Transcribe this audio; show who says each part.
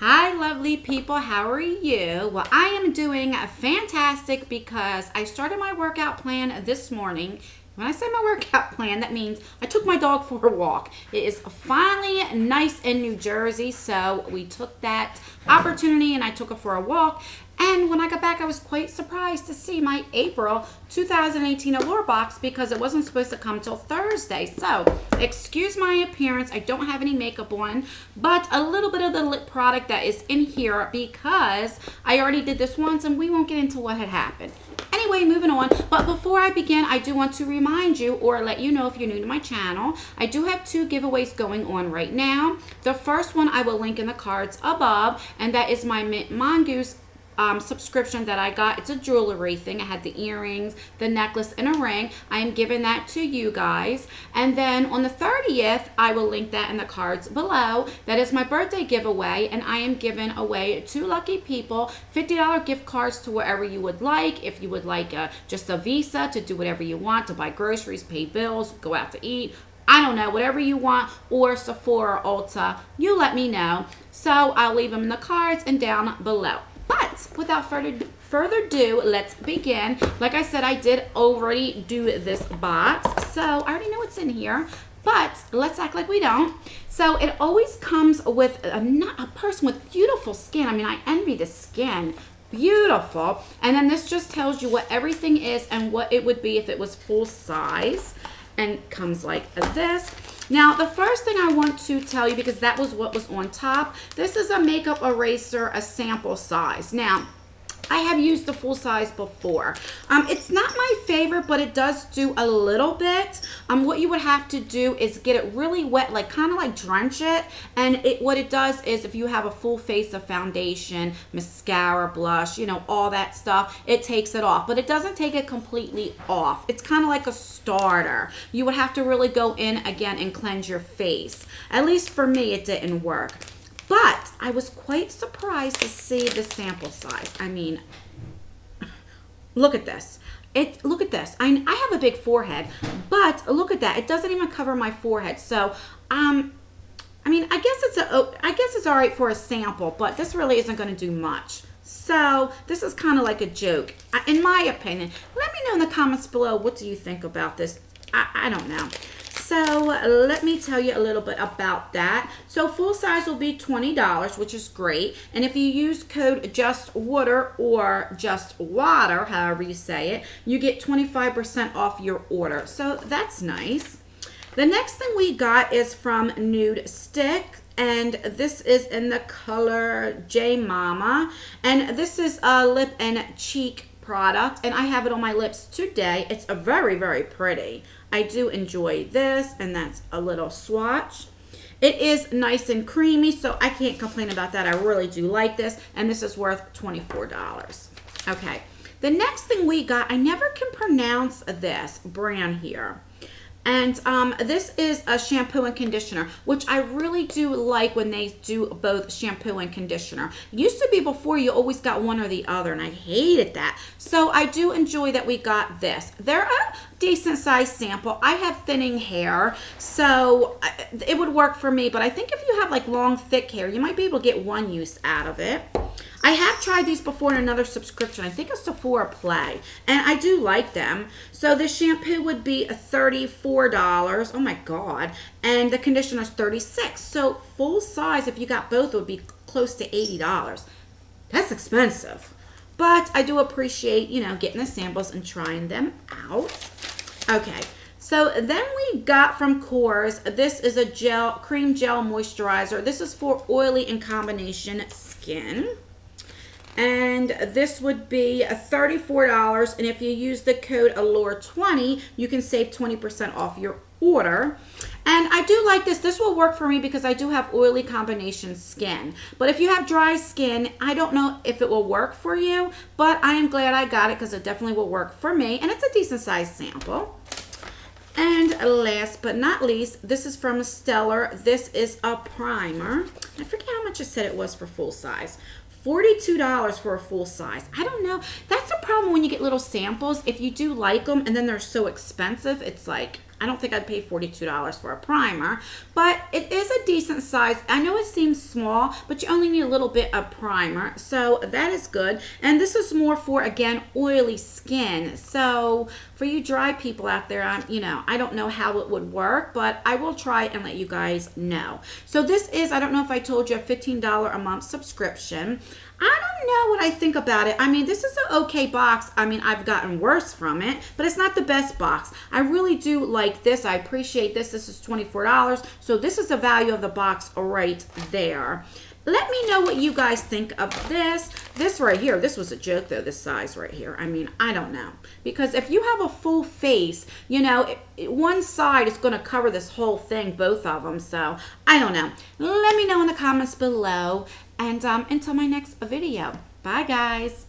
Speaker 1: Hi, lovely people. How are you? Well, I am doing fantastic because I started my workout plan this morning. When I say my workout plan, that means I took my dog for a walk. It is finally nice in New Jersey, so we took that opportunity and I took her for a walk. And when I got back, I was quite surprised to see my April 2018 Allure box because it wasn't supposed to come till Thursday. So, excuse my appearance. I don't have any makeup on, but a little bit of the lip product that is in here because I already did this once and we won't get into what had happened. Anyway, moving on. But before I begin, I do want to remind you or let you know if you're new to my channel, I do have 2 giveaways going on right now. The first one I will link in the cards above, and that is my Mongoose subscription that I got. It's a jewelry thing. I had the earrings, the necklace, and a ring. I am giving that to you guys. And then on the 30th, I will link that in the cards below. That is my birthday giveaway, and I am giving away 2 lucky people $50 gift cards to wherever you would like. If you would like just a Visa to do whatever you want, to buy groceries, pay bills, go out to eat, I don't know, whatever you want, or Sephora or Ulta, you let me know. So I'll leave them in the cards and down below. But without further ado, let's begin. Like I said, I did already do this box, so I already know what's in here, but let's act like we don't. So it always comes with a person with beautiful skin. I mean, I envy the skin. Beautiful. And then this just tells you what everything is and what it would be if it was full size, and comes like this. Now, the first thing I want to tell you, because that was what was on top, this is a makeup eraser, a sample size. Now, I have used the full size before. It's not my favorite, but it does do a little bit. What you would have to do is get it really wet, like kind of like drench it. And what it does is if you have a full face of foundation, mascara, blush, you know, all that stuff, it takes it off. But it doesn't take it completely off. It's kind of like a starter. You would have to really go in again and cleanse your face. At least for me, it didn't work. But I was quite surprised to see the sample size. I mean, look at this. Look at this. I have a big forehead, but look at that. It doesn't even cover my forehead. So, I mean, I guess it's all right for a sample, but this really isn't going to do much. So this is kind of like a joke, in my opinion. Let me know in the comments below, what do you think about this? I don't know. So let me tell you a little bit about that. So full size will be $20, which is great. And if you use code JUSTWATER or just water, however you say it, you get 25% off your order. So that's nice. The next thing we got is from Nude Stick. And this is in the color J Mama. And this is a lip and cheek product, and I have it on my lips today. It's a very, very pretty. I do enjoy this, and that's a little swatch. It is nice and creamy, so I can't complain about that. I really do like this, and this is worth $24. Okay, the next thing we got, I never can pronounce this brand here. And this is a shampoo and conditioner, which I really do like when they do both shampoo and conditioner. It used to be before you always got one or the other, and I hated that. So I do enjoy that we got this. They're a decent size sample. I have thinning hair, so it would work for me. But I think if you have like long, thick hair, you might be able to get one use out of it. I have tried these before in another subscription. I think it's Sephora Play, and I do like them. So the shampoo would be $34. Oh my God. And the conditioner is $36. So full size, if you got both, it would be close to $80. That's expensive. But I do appreciate, you know, getting the samples and trying them out. Okay. So then we got from Kors, this is a cream gel moisturizer. This is for oily and combination skin. And this would be $34, and if you use the code Allure20, you can save 20% off your order. And I do like this. This will work for me because I do have oily combination skin. But if you have dry skin, I don't know if it will work for you, but I am glad I got it because it definitely will work for me, and it's a decent size sample. And last but not least, this is from Stellar. This is a primer. I forget how much I said it was for full size. $42 for a full size. I don't know. That's a problem when you get little samples. If you do like them and then they're so expensive, it's like, I don't think I'd pay $42 for a primer, but it is a decent size. I know it seems small, but you only need a little bit of primer, so that is good. And this is more for, again, oily skin. So for you dry people out there, I don't know how it would work, but I will try and let you guys know. So this is, I don't know if I told you, a $15 a month subscription. I don't know what I think about it. I mean, this is an okay box. I mean, I've gotten worse from it, but it's not the best box. I really do like this. I appreciate this. This is $24. So this is the value of the box right there. Let me know what you guys think of this. This right here, this was a joke though, this size right here. I mean, I don't know. Because if you have a full face, one side is going to cover this whole thing, both of them. So, I don't know. Let me know in the comments below. And until my next video. Bye, guys.